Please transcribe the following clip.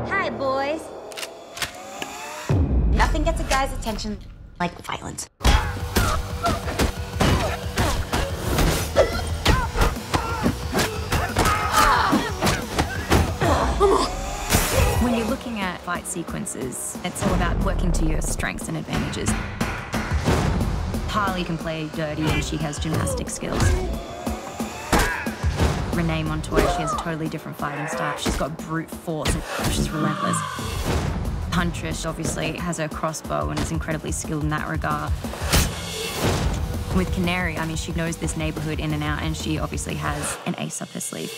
Hi, boys. Nothing gets a guy's attention like violence. When you're looking at fight sequences, it's all about working to your strengths and advantages. Harley can play dirty and she has gymnastic skills. Renee Montoya, she has a totally different fighting style. She's got brute force and she's relentless. Huntress obviously has her crossbow and is incredibly skilled in that regard. With Canary, I mean, she knows this neighborhood in and out and she obviously has an ace up her sleeve.